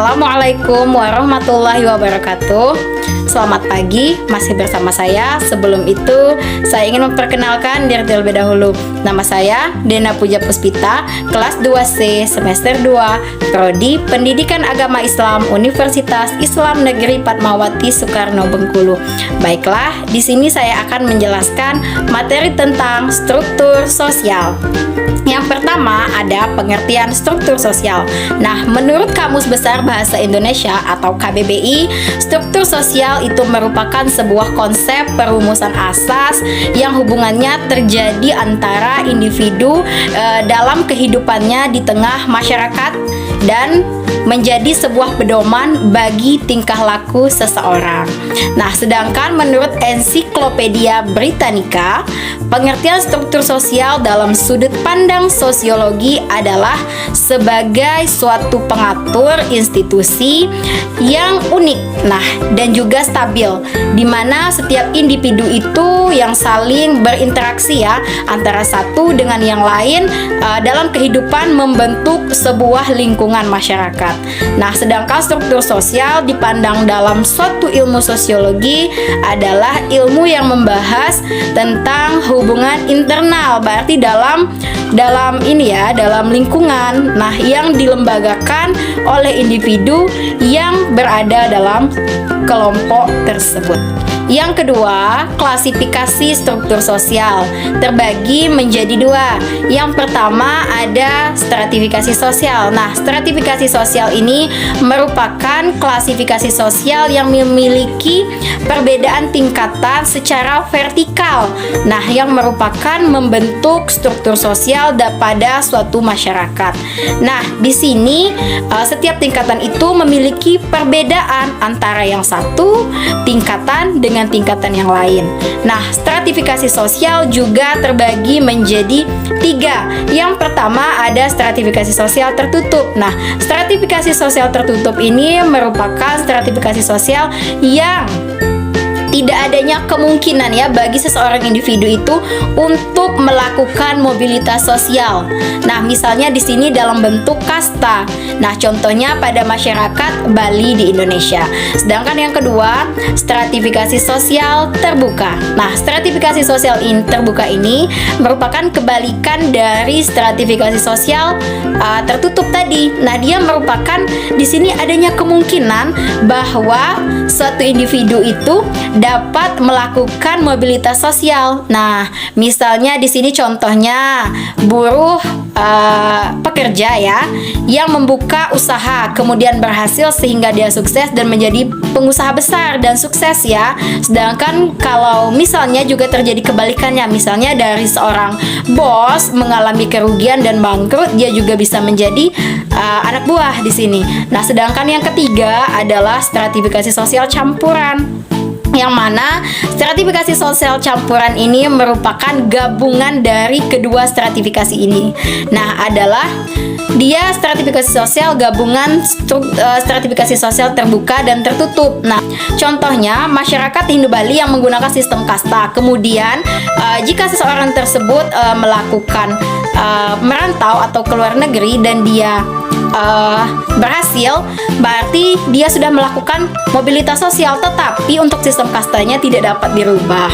Assalamualaikum warahmatullahi wabarakatuh. Selamat pagi, masih bersama saya. Sebelum itu, saya ingin memperkenalkan diri terlebih dahulu. Nama saya Dena Puja Puspita, kelas 2C, semester 2, Prodi Pendidikan Agama Islam, Universitas Islam Negeri Fatmawati Soekarno Bengkulu. Baiklah, di sini saya akan menjelaskan materi tentang struktur sosial. Yang pertama ada pengertian struktur sosial. Nah, menurut Kamus Besar Bahasa Indonesia atau KBBI, struktur sosial itu merupakan sebuah konsep perumusan asas yang hubungannya terjadi antara individu dalam kehidupannya di tengah masyarakat dan menjadi sebuah pedoman bagi tingkah laku seseorang. Nah, sedangkan menurut Ensiklopedia Britannica, pengertian struktur sosial dalam sudut pandang sosiologi adalah sebagai suatu pengatur institusi yang unik, dan juga stabil, di mana setiap individu itu yang saling berinteraksi antara satu dengan yang lain dalam kehidupan membentuk sebuah lingkungan masyarakat. Nah, sedangkan struktur sosial dipandang dalam suatu ilmu sosiologi adalah ilmu yang membahas tentang hubungan internal, berarti dalam lingkungan, yang dilembagakan oleh individu yang berada dalam kelompok tersebut. Yang kedua, klasifikasi struktur sosial terbagi menjadi dua. Yang pertama ada stratifikasi sosial. Nah, stratifikasi sosial ini merupakan klasifikasi sosial yang memiliki perbedaan tingkatan secara vertikal. Nah, yang merupakan membentuk struktur sosial pada suatu masyarakat. Nah, di sini setiap tingkatan itu memiliki perbedaan antara yang satu tingkatan dengan tingkatan yang lain. Nah, stratifikasi sosial juga terbagi menjadi tiga. Yang pertama ada stratifikasi sosial tertutup. Nah, stratifikasi sosial tertutup ini merupakan stratifikasi sosial yang tidak adanya kemungkinan bagi seseorang individu itu untuk melakukan mobilitas sosial. Nah, misalnya di sini dalam bentuk kasta. Nah, contohnya pada masyarakat Bali di Indonesia. Sedangkan yang kedua, stratifikasi sosial terbuka. Nah, stratifikasi sosial terbuka ini merupakan kebalikan dari stratifikasi sosial tertutup tadi. Nah, dia merupakan di sini adanya kemungkinan bahwa suatu individu itu dapat melakukan mobilitas sosial. Nah, misalnya di sini contohnya buruh pekerja yang membuka usaha kemudian berhasil sehingga dia sukses dan menjadi pengusaha besar dan sukses Sedangkan kalau misalnya juga terjadi kebalikannya, misalnya dari seorang bos mengalami kerugian dan bangkrut, dia juga bisa menjadi anak buah di sini. Nah, sedangkan yang ketiga adalah stratifikasi sosial campuran, yang mana stratifikasi sosial campuran ini merupakan gabungan dari kedua stratifikasi ini. Nah, adalah dia stratifikasi sosial gabungan stratifikasi sosial terbuka dan tertutup. Nah, contohnya masyarakat Hindu Bali yang menggunakan sistem kasta. Kemudian jika seseorang tersebut melakukan merantau atau keluar negeri dan dia berhasil, berarti dia sudah melakukan mobilitas sosial, tetapi untuk sistem kastanya tidak dapat dirubah.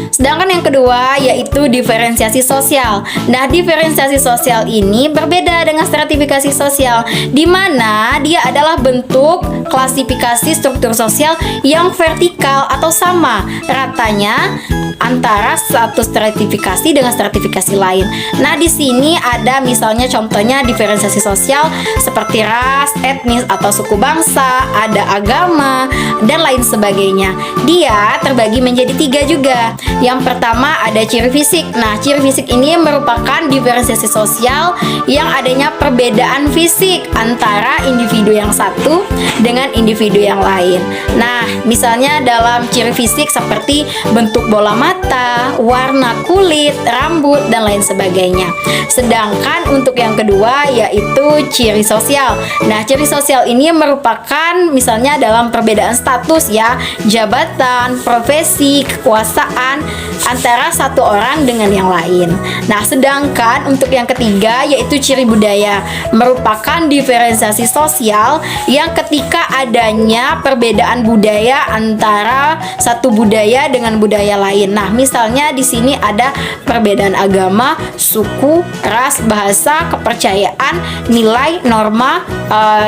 Sedangkan yang kedua yaitu diferensiasi sosial. Nah, diferensiasi sosial ini berbeda dengan stratifikasi sosial, di mana dia adalah bentuk klasifikasi struktur sosial yang vertikal atau sama ratanya antara satu stratifikasi dengan stratifikasi lain. Nah, di sini ada misalnya contohnya diferensiasi sosial seperti ras, etnis atau suku bangsa, ada agama dan lain sebagainya. Dia terbagi menjadi tiga juga. Yang pertama ada ciri fisik. Nah, ciri fisik ini merupakan diferensiasi sosial yang adanya perbedaan fisik antara individu yang satu dengan individu yang lain. Nah, misalnya dalam ciri fisik seperti bentuk bola mata, warna kulit, rambut, dan lain sebagainya. Sedangkan untuk yang kedua yaitu ciri sosial. Nah, ciri sosial ini merupakan misalnya dalam perbedaan status ya, jabatan, profesi, kekuasaan antara satu orang dengan yang lain. Nah, sedangkan untuk yang ketiga yaitu ciri budaya, merupakan diferensiasi sosial yang ketika adanya perbedaan budaya antara satu budaya dengan budaya lain. Nah, misalnya di sini ada perbedaan agama, suku, ras, bahasa, kepercayaan, nilai, norma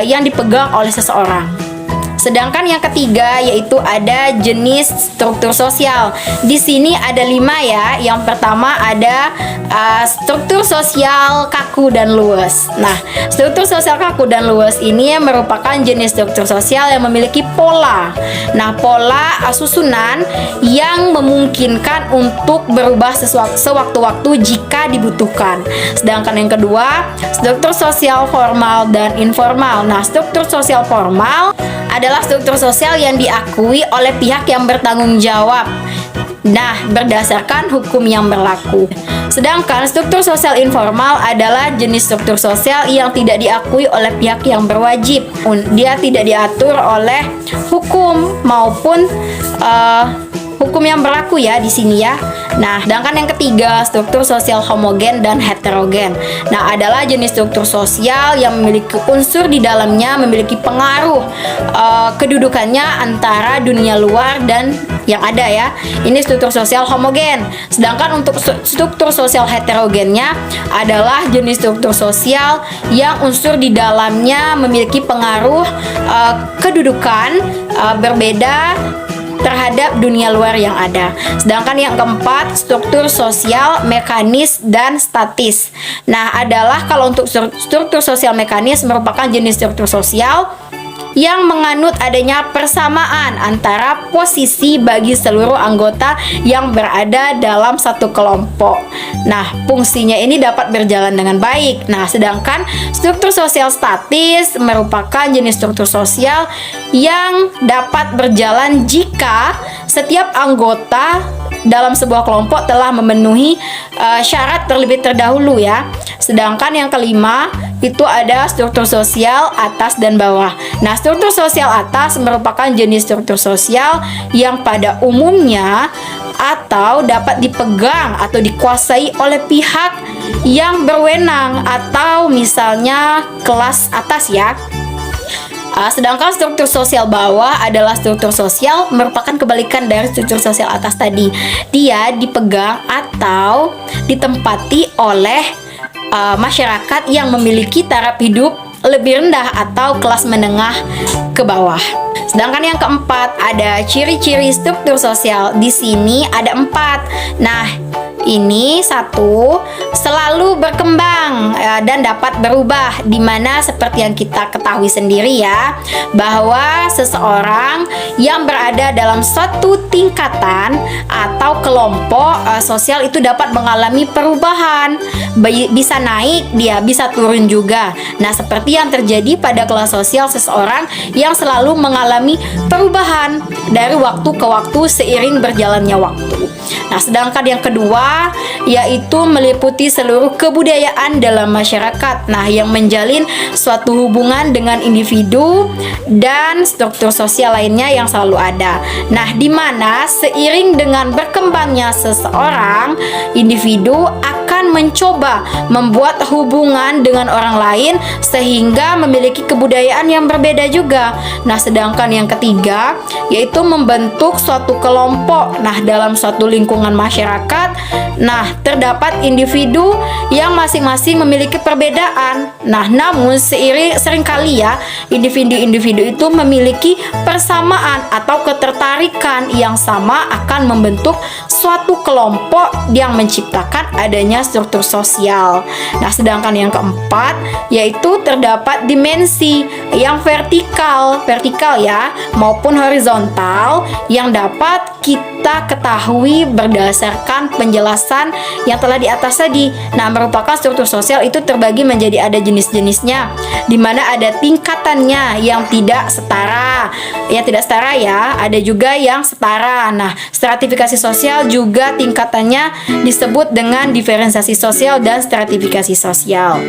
yang dipegang oleh seseorang. Sedangkan yang ketiga yaitu ada jenis struktur sosial. Di sini ada 5 ya. Yang pertama ada struktur sosial kaku dan luas. Nah, struktur sosial kaku dan luas ini merupakan jenis struktur sosial yang memiliki pola. Nah, pola susunan yang memungkinkan untuk berubah sewaktu-waktu jika dibutuhkan. Sedangkan yang kedua, struktur sosial formal dan informal. Nah, struktur sosial formal adalah struktur sosial yang diakui oleh pihak yang bertanggung jawab. Nah, berdasarkan hukum yang berlaku. Sedangkan struktur sosial informal adalah jenis struktur sosial yang tidak diakui oleh pihak yang berwajib. Dia tidak diatur oleh hukum maupun hukum yang berlaku ya di sini ya. Nah, sedangkan yang ketiga, struktur sosial homogen dan heterogen. Nah, adalah jenis struktur sosial yang memiliki unsur di dalamnya memiliki pengaruh kedudukannya antara dunia luar dan yang ada ya. Ini struktur sosial homogen. Sedangkan untuk struktur sosial heterogennya adalah jenis struktur sosial yang unsur di dalamnya memiliki pengaruh kedudukan berbeda terhadap dunia luar yang ada. Sedangkan yang keempat, struktur sosial mekanis dan statis. Nah, adalah kalau untuk struktur sosial mekanis merupakan jenis struktur sosial yang menganut adanya persamaan antara posisi bagi seluruh anggota yang berada dalam satu kelompok. Nah, fungsinya ini dapat berjalan dengan baik. Nah, sedangkan struktur sosial statis merupakan jenis struktur sosial yang dapat berjalan jika setiap anggota dalam sebuah kelompok telah memenuhi syarat terlebih terdahulu ya. Sedangkan yang kelima itu ada struktur sosial atas dan bawah. Nah, struktur sosial atas merupakan jenis struktur sosial yang pada umumnya atau dapat dipegang atau dikuasai oleh pihak yang berwenang atau misalnya kelas atas ya. Sedangkan struktur sosial bawah adalah struktur sosial merupakan kebalikan dari struktur sosial atas tadi. Dia dipegang atau ditempati oleh masyarakat yang memiliki taraf hidup lebih rendah atau kelas menengah ke bawah. Sedangkan yang keempat ada ciri-ciri struktur sosial. Di sini ada 4. Nah, ini satu, selalu berkembang dan dapat berubah, dimana seperti yang kita ketahui sendiri ya, bahwa seseorang yang berada dalam suatu tingkatan atau kelompok sosial itu dapat mengalami perubahan, bisa naik, dia bisa turun juga. Nah, seperti yang terjadi pada kelas sosial seseorang yang selalu mengalami perubahan dari waktu ke waktu seiring berjalannya waktu. Nah, sedangkan yang kedua yaitu meliputi seluruh kebudayaan dalam masyarakat. Nah, yang menjalin suatu hubungan dengan individu dan struktur sosial lainnya yang selalu ada. Nah, di mana seiring dengan berkembangnya seseorang, individu akan mencoba membuat hubungan dengan orang lain sehingga memiliki kebudayaan yang berbeda juga. Nah, sedangkan yang ketiga yaitu membentuk suatu kelompok. Nah, dalam suatu lingkungan masyarakat, nah, terdapat individu yang masing-masing memiliki perbedaan. Nah, namun seringkali ya, individu-individu itu memiliki persamaan atau ketertarikan yang sama akan membentuk suatu kelompok yang menciptakan adanya struktur sosial. Nah, sedangkan yang keempat yaitu terdapat dimensi yang vertikal ya maupun horizontal yang dapat kita ketahui berdasarkan penjelasan yang telah di atas tadi. Nah, merupakan struktur sosial itu terbagi menjadi ada jenis-jenisnya, di mana ada tingkatannya yang tidak setara. Ya, tidak setara ya, ada juga yang setara. Nah, stratifikasi sosial juga tingkatannya disebut dengan diferensiasi sosial dan stratifikasi sosial.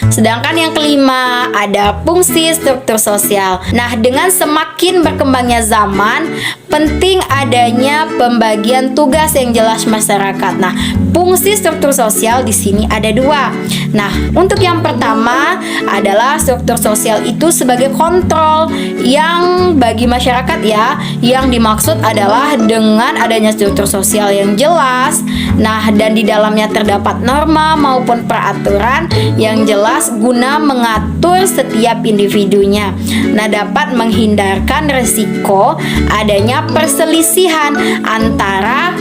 Sedangkan yang kelima ada fungsi struktur sosial. Nah, dengan semakin berkembangnya zaman, penting adanya pembagian tugas yang jelas masyarakat. Nah, fungsi struktur sosial di sini ada dua. Nah, untuk yang pertama adalah struktur sosial itu sebagai kontrol yang bagi masyarakat ya, yang dimaksud adalah dengan adanya struktur sosial yang jelas. Nah, dan di dalamnya terdapat norma maupun peraturan yang jelas guna mengatur setiap individunya. Nah, dapat menghindarkan resiko adanya perselisihan antara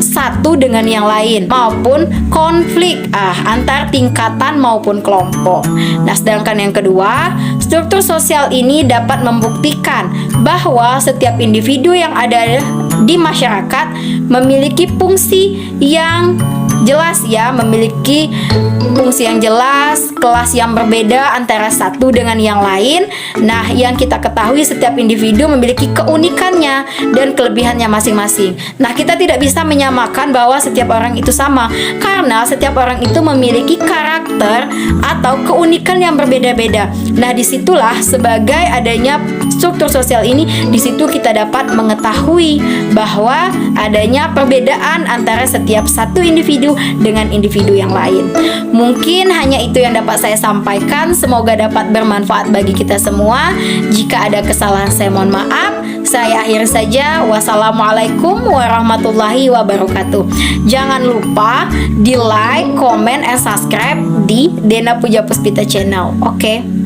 satu dengan yang lain maupun konflik antar tingkatan maupun kelompok. Nah, sedangkan yang kedua, struktur sosial ini dapat membuktikan bahwa setiap individu yang ada di masyarakat memiliki fungsi yang jelas ya, memiliki fungsi yang jelas, kelas yang berbeda antara satu dengan yang lain. Nah, yang kita ketahui setiap individu memiliki keunikannya dan kelebihannya masing-masing. Nah, kita tidak bisa menyamakan bahwa setiap orang itu sama, karena setiap orang itu memiliki karakter atau keunikan yang berbeda-beda. Nah, disitulah sebagai adanya struktur sosial ini, disitu kita dapat mengetahui bahwa adanya perbedaan antara setiap satu individu dengan individu yang lain. Mungkin hanya itu yang dapat saya sampaikan. Semoga dapat bermanfaat bagi kita semua. Jika ada kesalahan, saya mohon maaf. Saya akhiri saja. Wassalamualaikum warahmatullahi wabarakatuh. Jangan lupa di like, comment, and subscribe di Dena Puja Puspita channel. Oke.